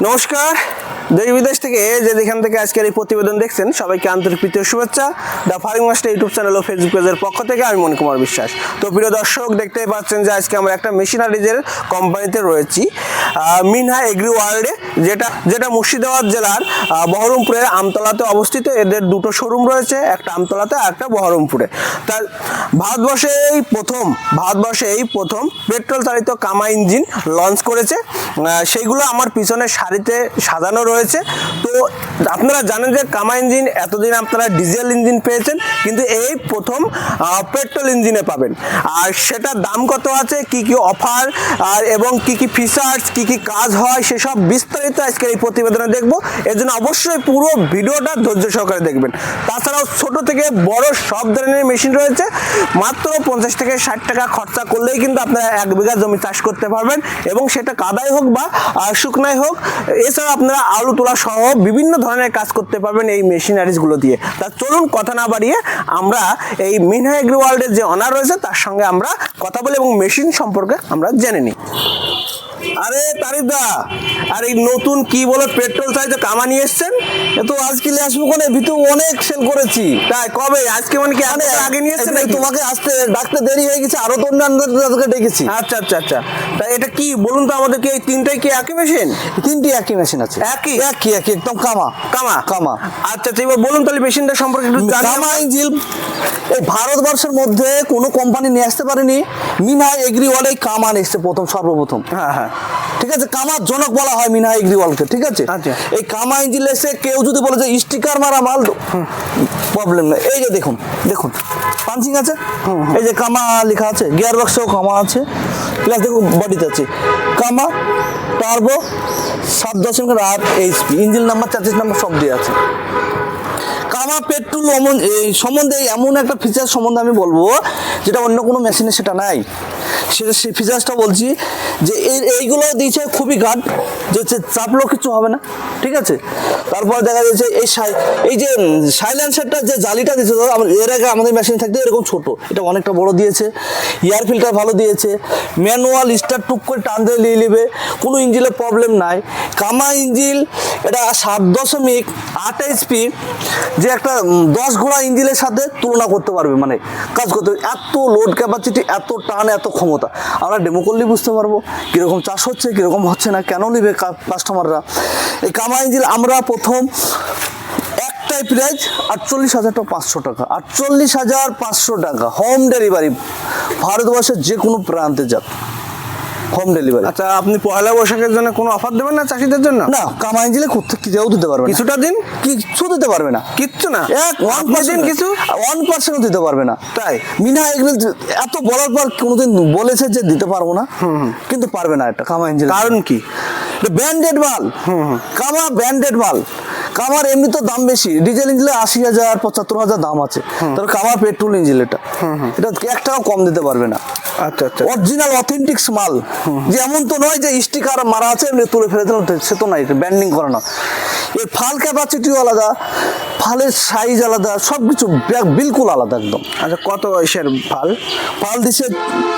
নমস্কার, দেশ বিদেশ থেকে যেখান থেকে আজকের এই প্রতিবেদন দেখছেন সবাইকে আন্তরিক প্রীতি ও শুভেচ্ছা। The farming master YouTube channel ও ফেসবুক পেজের পক্ষ থেকে আমি মণিকুমার বিশ্বাস। তো প্রিয় দর্শক, দেখতেই পাচ্ছেন যে আজকে আমরা একটা মেশিনারিজের কোম্পানিতে রয়েছি, মিনহা এগ্রি ওয়ার্ল্ডে, যেটা মুর্শিদাবাদ জেলার বহরমপুরের আমতলাতে অবস্থিত। এদের দুটো শোরুম রয়েছে, একটা আমতলাতে আর একটা বহরমপুরে। তার ভারতবর্ষে এই প্রথম পেট্রোল চালিত কামা ইঞ্জিন লঞ্চ করেছে। সেইগুলো আমার পিছনের সারিতে সাজানো রয়েছে। তো আপনারা জানেন যে কামা ইঞ্জিন এতদিন আপনারা ডিজেল ইঞ্জিন পেয়েছেন, কিন্তু এই প্রথম পেট্রোল ইঞ্জিনে পাবেন। আর সেটার দাম কত আছে, কি কি অফার আর এবং কি কি ফিচার্স, কি কি কাজ হয়, সেসব বিস্তারিত আজকে এই প্রতিবেদনে দেখব। এর জন্য অবশ্যই পুরো ভিডিওটা ধৈর্য সহকারে দেখবেন। তাছাড়াও ছোট থেকে বড় সব ধরনের মেশিন রয়েছে। মাত্র 50 থেকে 60 টাকা খরচা করলেই কিন্তু আপনারা 1 বিঘা জমি চাষ করতে পারবেন, এবং সেটা কাদাই হোক বা শুকনাই হোক। এছাড়া আপনারা আলু তোলা সহ বিভিন্ন ধরনের কাজ করতে পারবেন এই মেশিনারিজগুলো দিয়ে। তা চলুন কথা না বাড়িয়ে আমরা এই মিনহা এগ্রি ওয়ার্ল্ডের যে অনার রয়েছে তার সঙ্গে আমরা কথা বলি এবং মেশিন সম্পর্কে আমরা জেনে নিই। আরে তারিফদা, আর এই নতুন কি বলে পেট্রোল চালিত কামা নিয়ে এসছেন? তো আজকে আসবো কোনে ভিতর অনেক সেল করেছি। তাই কবে? আজকে মানে কি আগে নিয়ে এসছেন? তোমাকে আসতে ডাকতে দেরি হয়ে গেছে, আরো তো অন্যান্যদেরকে ডেকেছি। আচ্ছা আচ্ছা আচ্ছা, তা এটা কি বলুন তো আমাদেরকে, এই তিনটাই কি একই মেশিন? তিনটি একই মেশিন আছে, একই একই একই একদম কামা কামা কামা। আচ্ছা আচ্ছা, এবার বলুন তাহলে মেশিনটা সম্পর্কে একটু জানি। কামা ইঞ্জিন এই ভারতবর্ষের মধ্যে কোনো কোম্পানি নিয়ে আসতে পারেনি। মিনহা এগ্রি ওয়ার্ল্ড কামা এসছে সর্বপ্রথম। হ্যাঁ হ্যাঁ, ঠিক আছে, কামার জনক বলা হয় মিনহা এগ্রি ওয়ার্ল্ডকে। ঠিক আছে, আচ্ছা। এই কামা ইঞ্জিন এসে কেউ যদি বলে যে স্টিকার মারা মাল, প্রবলেম নেই। এই যে দেখুন দেখুন পাঞ্চিং আছে, এই যে কামা লেখা আছে, গিয়ার বক্সেও কামা আছে, প্লাস দেখুন বডিতে আছে কামা, turbo 7.8 HP, engine number 34 number সব দিয়ে আছে। কামা পেট্রোল সম্বন্ধে এমন একটা ফিচার সম্বন্ধে আমি বলবো যেটা অন্য কোনো মেশিনে সেটা নাই। সেটা সেই ফিচার্সটা বলছি যে এইগুলো দিয়েছে খুবই গার্ড, যে চাপলেও কিছু হবে না। ঠিক আছে, তারপর দেখা যাচ্ছে এই যে সাইলেন্সারটা যে জালিটা দিয়েছে, এর আগে আমাদের মেশিন থাকতে এরকম ছোট, এটা অনেকটা বড় দিয়েছে। এয়ার ফিল্টার ভালো দিয়েছে, ম্যানুয়াল স্টার্ট টুক করে টান দিয়ে নিয়ে নেবে, কোনো ইঞ্জিনের প্রবলেম নাই। কামা ইঞ্জিন এটা 7.8 HP, যে একটা 10 ঘোড়া ইঞ্জিনের সাথে তুলনা করতে পারবে, মানে কাজ করতে এত লোড ক্যাপাসিটি, এত টান, এত ক্ষমতা। আমরা ডেমো করলেই বুঝতে পারবো কীরকম চাষ হচ্ছে, কীরকম হচ্ছে না, কেন নেবে কাস্টমাররা। এই কামা ইঞ্জিন আমরা প্রথম একটাই প্রাইস 48,500 টাকা, 48,500 টাকা, হোম ডেলিভারি, ভারতবর্ষের যে কোনো প্রান্তে যাক হোম ডেলিভারি। আচ্ছা, আপনি পয়লা বৈশাখের জন্য কোনো অফার দেবেন না চাষিদের জন্য? না, কামা ইঞ্জিনে কেউ দিতে পারবে না, কিছুটা দিন, কিছু দিতে পারবে না, কিচ্ছু না, 1% কিছু 1% দিতে পারবে না। তাই মিনহা এগুলো এত বলার পর কোনোদিন বলেছে যে দিতে পারবো না, কিন্তু পারবে না। এটা কামা ইঞ্জিন কারণ কি? ব্র্যান্ডেড মাল, কামা ব্র্যান্ডেড মাল। কামার এমনি তো দাম বেশি, ডিজেল ইঞ্জিনে 80,000 75,000 দাম আছে, তবে কামার পেট্রোল ইঞ্জিন এটা 1 টাকাও কম দিতে পারবে না। আচ্ছা আচ্ছা, অরিজিনাল অথেন্টিক্স মাল, যে এমন তো নয় যে স্টিকার মারা আছে এমনি তুলে ফেলে দিলাম, সে তো নাই, ব্যান্ডিং করানো। এর ফাল ক্যাপাসিটিও আলাদা, ফালের সাইজ আলাদা, সব কিছু বিলকুল আলাদা একদম। আচ্ছা, কত ইসের ফাল দিছে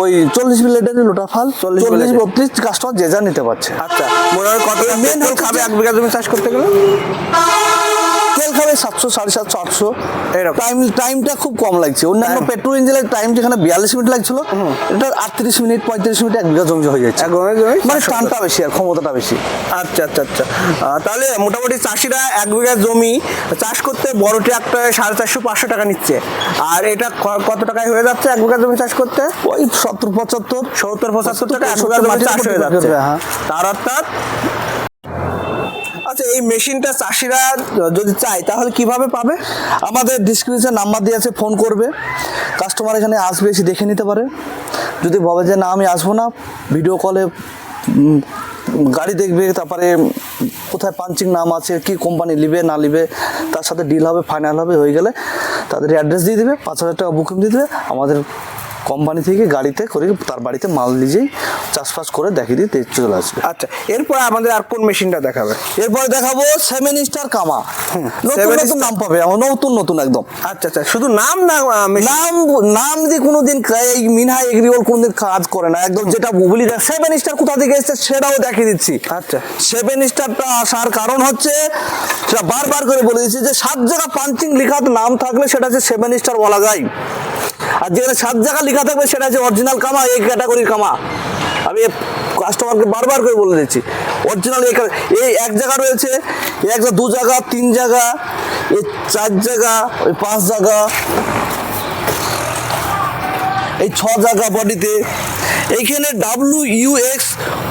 ওই 40 মিলিলিটারের লোটা ফাল, 40-32 কাস্টমার যে যা নিতে পারছে। আচ্ছা, মনে হয় কত মেন খাবে 1 বিঘা জমি চাষ করতে গেলে? তেল খাবে 700, 750, 800 এরকম। টাইমটা খুব কম লাগছে। অন্যান্য পেট্রোল ইঞ্জিনের টাইম যেখানে 42 মিনিট লাগছিল, এটা 38 মিনিট 35 মিনিট 1 বিঘা জমি হয়ে যাচ্ছে। মানে টানটা বেশি আর ক্ষমতাটা বেশি। আচ্ছা আচ্ছা আচ্ছা, তাহলে মোটামুটি চাষিরা 1 বিঘা জমি চাষ করতে বড় ট্রাক্টরে 450-500 টাকা নিচ্ছে, আর এটা কত টাকায় হয়ে যাচ্ছে 1 বিঘা জমি চাষ করতে? ওই 70-75 টাকা 1 বিঘা জমি চাষ হয়ে যাচ্ছে। হ্যাঁ, তার অর্থাৎ আচ্ছা, এই মেশিনটা চাষিরা যদি চায় তাহলে কিভাবে পাবে? আমাদের ডিসক্রিপশন নাম্বার দিয়ে আছে, ফোন করবে, কাস্টমার এখানে আসবে, এসে দেখে নিতে পারে। যদি ভাবে যে না আমি আসবো না, ভিডিও কলে গাড়ি দেখবে, তারপরে কোথায় পাঞ্চিং নাম আছে, কি কোম্পানি নিবে না নিবে, তার সাথে ডিল হবে, ফাইনাল হবে, হয়ে গেলে তাদের অ্যাড্রেস দিয়ে দেবে, 5,000 টাকা বুকিং দিয়ে দেবে, আমাদের কোম্পানি থেকে গাড়িতে করে তার বাড়িতে মাল নিজেই চাষবাস করে দেখিয়ে দিয়ে চলে আসবে। আচ্ছা, এরপর আমাদের আর কোন মেশিনটা দেখাবে? এরপরে দেখাবো 7 স্টার কামা। নতুন 7 নতুন নাম পাবে, আমার নতুন একদম। আচ্ছা আচ্ছা, শুধু নাম না machine? নাম দিয়ে কোনোদিন এই মিনহা এগ্রিওল কোনোদিন কাজ করে না, একদম যেটা বলি 7 স্টার কোথা থেকে এসেছে সেটাও দেখিয়ে দিচ্ছি। আচ্ছা, 7 স্টারটা আসার কারণ হচ্ছে, সেটা বারবার করে বলে দিচ্ছি যে 7 জায়গা পাঞ্চিং লেখা নাম থাকলে সেটা হচ্ছে 7 স্টার বলা যায়, আর যেখানে 7 জায়গা লেখা থাকবে সেটা হচ্ছে অরিজিনাল কামা, এই ক্যাটাগরির কামা। আমি কাস্টমারকে বারবার করে বলে দিচ্ছি, অরিজিনাল এই 1 জায়গা রয়েছে, এই 1 জায়গা, 2 জায়গা, 3 জায়গা, এই 4 জায়গা, ওই 5 জায়গা, এই 6 জায়গা বডিতে। এইখানে WUX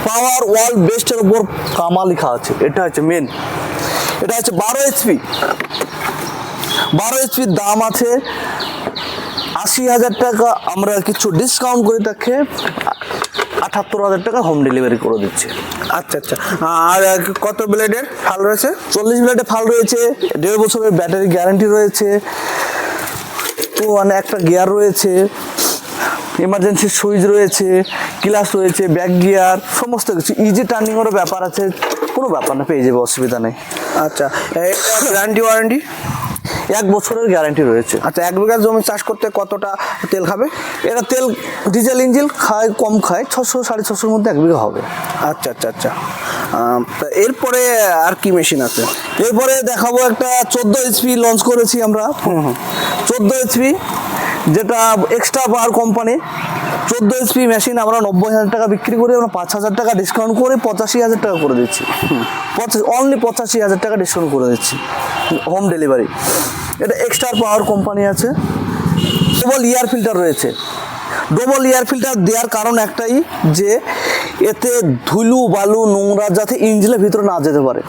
পাওয়ার ওয়াল বেস্টের উপর কামা লেখা আছে, এটা হচ্ছে মেন। এটা হচ্ছে 12 HP, 12 HPর দাম আছে 80,000 টাকা। আমরা কিছু ডিসকাউন্ট করে তাকে 78,000 টাকা হোম ডেলিভারি করে দিচ্ছি। আচ্ছা আচ্ছা। আর কত ব্লেডের ফাল রয়েছে? 40 ব্লেডের ফাল রয়েছে, 1.5 বছরের ব্যাটারি গ্যারান্টি রয়েছে, তো মানে একটা গিয়ার রয়েছে, ইমার্জেন্সি সুইচ রয়েছে, ক্লাচ রয়েছে, ব্যাক গিয়ার, সমস্ত কিছু। ইজি টার্নিংয়েরও ব্যাপার আছে, কোনো ব্যাপার না, পেয়ে যাবে, অসুবিধা নেই। আচ্ছা, গ্যারান্টি ওয়ারেন্টি? 1 বছরের গ্যারান্টি রয়েছে। আচ্ছা, 1 বিঘা জমি চাষ করতে কতটা তেল খাবে? এটা তেল ডিজেল ইঞ্জিন খায়, কম খায়, 600 650-এর মধ্যে 1 বিঘা হবে। আচ্ছা আচ্ছা আচ্ছা। তা এরপরে আর কি মেশিন আছে? এরপরে দেখাবো একটা 14 HP লঞ্চ করেছি আমরা। 14 HP, যেটা এক্সট্রা পাওয়ার কোম্পানি। 14 HP মেশিন আমরা 90,000 টাকা বিক্রি করি, আমরা 5,000 টাকা ডিসকাউন্ট করে 85,000 টাকা করে দিচ্ছি। অনলি 85,000 টাকা ডিসকাউন্ট করে দিচ্ছি, হোম ডেলিভারি। এটা এক্সট্রা পাওয়ার কোম্পানি আছে। ডবল এয়ার ফিল্টার রয়েছে। ডবল এয়ার ফিল্টার দেওয়ার কারণ একটাই, যে এতে ধুলো বালু নোংরা যাতে ইঞ্জিনের ভিতরে না যেতে পারে।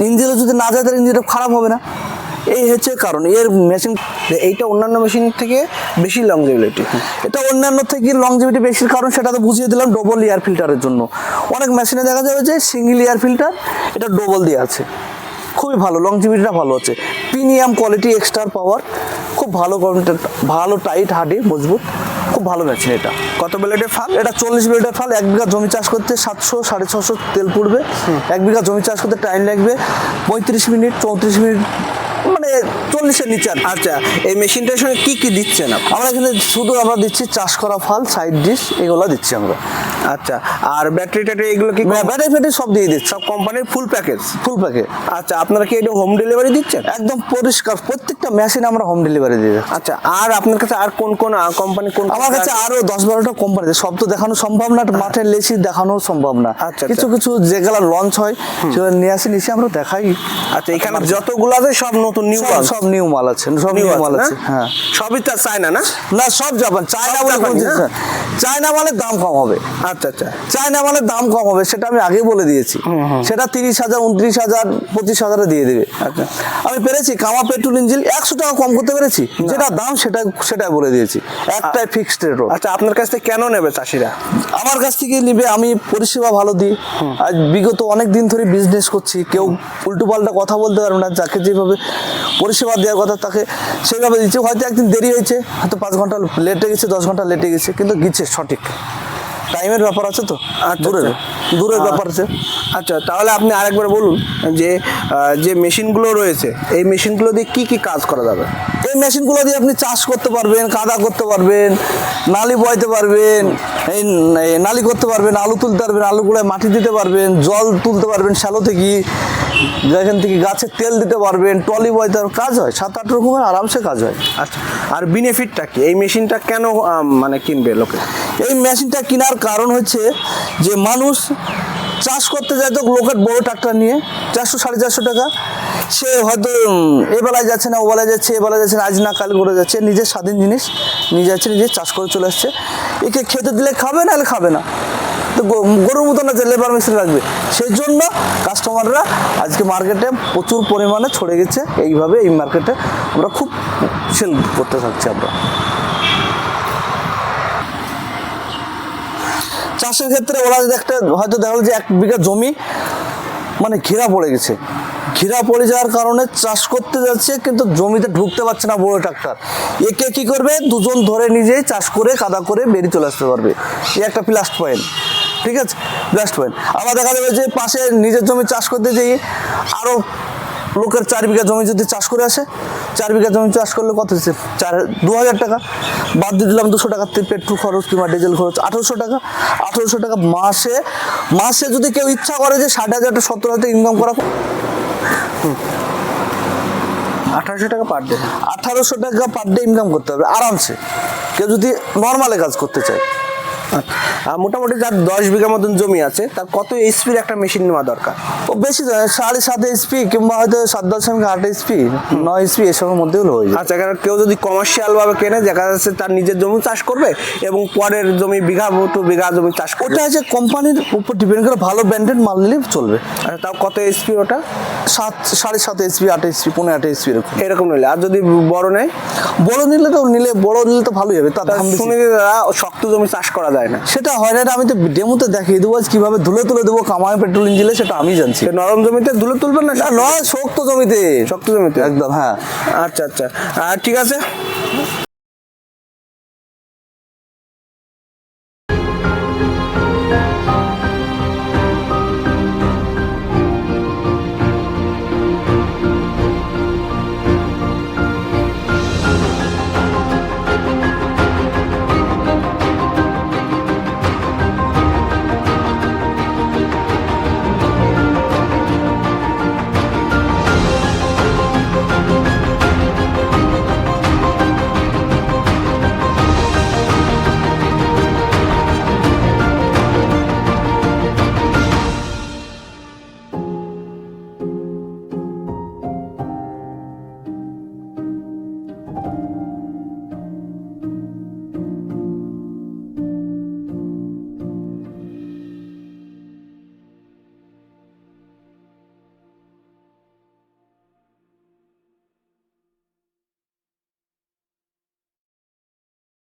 ইঞ্জিনে যদি না যায় তাহলে ইঞ্জিনটা খারাপ হবে না, এই হচ্ছে কারণ। এর মেশিন এইটা অন্যান্য মেশিন থেকে বেশি লংজিভিটি। এটা অন্যান্য থেকে লংজিভিটি বেশির কারণ সেটা তো বুঝিয়ে দিলাম ডবল এয়ার ফিল্টারের জন্য। অনেক মেশিনে দেখা যাবে যে সিঙ্গেল এয়ার ফিল্টার, এটা ডবল দিয়ে আছে, খুবই ভালো, লংজিভিটিটা ভালো আছে। প্রিমিয়াম কোয়ালিটি, এক্সট্রা পাওয়ার, খুব ভালো কোয়ালিটি, ভালো টাইট হার্ডি মজবুত, খুব ভালো মেশিন। এটা কত ব্লেডের ফাল? এটা 40 ব্লেডের ফাল। 1 বিঘা জমি চাষ করতে 700 650 তেল পড়বে। 1 বিঘা জমি চাষ করতে টাইম লাগবে 35 মিনিট 34 মিনিট, মানে 40-এর নিচে। আচ্ছা, এই মেশিনটার সঙ্গে কি কি দিচ্ছেন আপনি? আমরা এখানে শুধু আমরা দিচ্ছি চাষ করা ফাল, সাইড ডিশ, এগুলো দিচ্ছি আমরা। আচ্ছা, আর ব্যাটারি ট্যাটারি এগুলো কি? ব্যাটারি ফ্যাটারি সব দিয়ে দিচ্ছি, সব কোম্পানির ফুল প্যাকেজ? Full package. আচ্ছা, আপনারা কি এটা হোম ডেলিভারি দিচ্ছেন? একদম পরিষ্কার, প্রত্যেকটা মেশিন আমরা হোম ডেলিভারি দিয়ে দিচ্ছি। আচ্ছা, আর আপনার কাছে আর কোন কোন কোম্পানি? আমার কাছে আরো 10-12টা কোম্পানি, সব তো দেখানো সম্ভব না, মাঠে লেসি দেখানো সম্ভব না। আচ্ছা, কিছু কিছু যেগুলো লঞ্চ হয় সেগুলো নিয়ে নিচে আমরা দেখাই। আচ্ছা, এখানে যতগুলো আছে সব নতুন নিউ সব নিউ মাল আছে, সব নিউ মাল আছে। হ্যাঁ, সবই তো চায়না না? না, সব জাপান। চায়না বলে কোনো জিনিস না। চায়না মালের দাম কম হবে। আচ্ছা আচ্ছা, চায়না মালের দাম কম হবে, সেটা আমি আগেই বলে দিয়েছি। সেটা 30,000 29,000 25,000 দিয়ে দেবে। আচ্ছা, আমি পেরেছি কামা পেট্রোল ইঞ্জিন 100 টাকা কম করতে পেরেছি, যেটা দাম সেটাই বলে দিয়েছি, একটাই ফিক্সড রেট। আচ্ছা, আপনার কাছ থেকে কেন নেবে চাষিরা? আমার কাছ থেকে নিবে, আমি পরিষেবা ভালো দিই। আজ বিগত অনেক দিন ধরে বিজনেস করছি, কেউ উল্টো পাল্টা কথা বলতে পারবে না। যাকে যেভাবে পরিষেবা দেওয়ার কথা তাকে সেইভাবে দিচ্ছে। হয়তো একদিন দেরি হয়েছে, হয়তো 5 ঘন্টা লেটে গেছে, 10 ঘন্টা লেটে গেছে, কিন্তু গিয়েছে সঠিক। টাইমের ব্যাপার আছে তো, দূরের ব্যাপার আছে। আচ্ছা, তাহলে আপনি আরেকবার বলুন যে যে মেশিনগুলো রয়েছে, এই মেশিনগুলো দিয়ে কি কি কাজ করা যাবে? এই মেশিনগুলো দিয়ে আপনি চাষ করতে পারবেন, কাদা করতে পারবেন, নালি বইতে পারবেন, এই নালি করতে পারবেন, আলু তুলতে পারবেন, আলুগুলোয় মাটি দিতে পারবেন, জল তুলতে পারবেন শ্যালো থেকে, যেখান থেকে গাছের তেল দিতে পারবেন, ট্রলি বইতে পারবেন। কাজ হয় 7-8 রকমের, আরামসে কাজ হয়। আচ্ছা, আর বেনিফিটটা কি? এই মেশিনটা কেন মানে কিনবে লোকে? এই মেশিনটা কেনার কারণ হচ্ছে যে মানুষ চাষ করতে যায় তো লোকের বড় ট্রাক্টর নিয়ে 400-450 টাকা, সে হয়তো এ বেলায় যাচ্ছে না, ও বেলায় যাচ্ছে, এ বেলায় যাচ্ছে না, আজ না কাল করে যাচ্ছে, নিজের স্বাধীন জিনিস নিজে যাচ্ছে, নিজে চাষ করে চলে আসছে। একে খেতে দিলে খাবে, নাহলে খাবে না। তো গরুর মতো না যে লেবার মেশিন রাখবে, সেই জন্য কাস্টমাররা আজকে মার্কেটে প্রচুর পরিমাণে ছড়ে গেছে। এইভাবে এই মার্কেটে আমরা খুব সেল করতে থাকছি। আমরা চাষের ক্ষেত্রে ওরা যদি একটা হয়তো দেখা গেলো যে 1 বিঘা জমি মানে ঘেরা পড়ে গেছে। ঘেরা পড়ে যাওয়ার কারণে চাষ করতে যাচ্ছে কিন্তু জমিতে ঢুকতে পারছে না বড় ট্রাক্টর। একে কি করবে, দুজন ধরে নিজেই চাষ করে কাদা করে বেরিয়ে চলে আসতে পারবে। এই একটা প্লাস পয়েন্ট, ঠিক আছে, প্লাস পয়েন্ট। আবার দেখা যাবে যে পাশে নিজের জমি চাষ করতে যেয়ে আরও লোকের 4 বিঘা জমি যদি চাষ করে আসে, 4 বিঘা জমি চাষ করলে কত হচ্ছে, 2,000 টাকা বাদ দিয়ে দিলাম, 200 টাকা পেট্রোল খরচ কিংবা ডিজেল খরচ, 1,800 টাকা। 1,800 টাকা মাসে মাসে যদি কেউ ইচ্ছা করে যে 60,000 টা 70,000 ইনকাম করা, 1800 টাকা পার ডে। 1,800 টাকা পার ডে ইনকাম করতে হবে আরামসে, কেউ যদি নর্মালে কাজ করতে চায়। আর মোটামুটি যার 10 বিঘা মতন জমি আছে তার কত এইচপির একটা মেশিন নেওয়া দরকার? ও বেশি 7.5 HP কিংবা হয়তো 7.8 HP 9 HP এসবের মধ্যেও হয়ে যায়। আচ্ছা, কারণ কেউ যদি কমার্শিয়াল ভাবে কেনে, দেখা যাচ্ছে তার নিজের জমি চাষ করবে এবং পরের জমি বিঘা টু বিঘা জমি চাষ করবে, ওটা হচ্ছে কোম্পানির উপর ডিপেন্ড করে, ভালো ব্র্যান্ডেড মাল নিলে চলবে। আচ্ছা, তাও কত এইচপি ওটা? 7.5 HP 8 HP 15 HP এরকম এরকম নিলে। আর যদি বড় নেয়? বড় নিলে তো ভালোই হবে, তার দাম বেশি। শুনে দাদা শক্ত জমি চাষ করা যায় না। সেটা হয় না, আমি তো ডেমোতে দেখিয়ে দেবো আজ কিভাবে ধুলে তুলে দেবো কামাই পেট্রোল ইঞ্জিনে, সেটা আমি জানছি। সে নরম জমিতে ধুলে তুলবেন না? না, নয় শক্ত জমিতে, শক্ত জমিতে একদম, হ্যাঁ। আচ্ছা আচ্ছা, আর ঠিক আছে।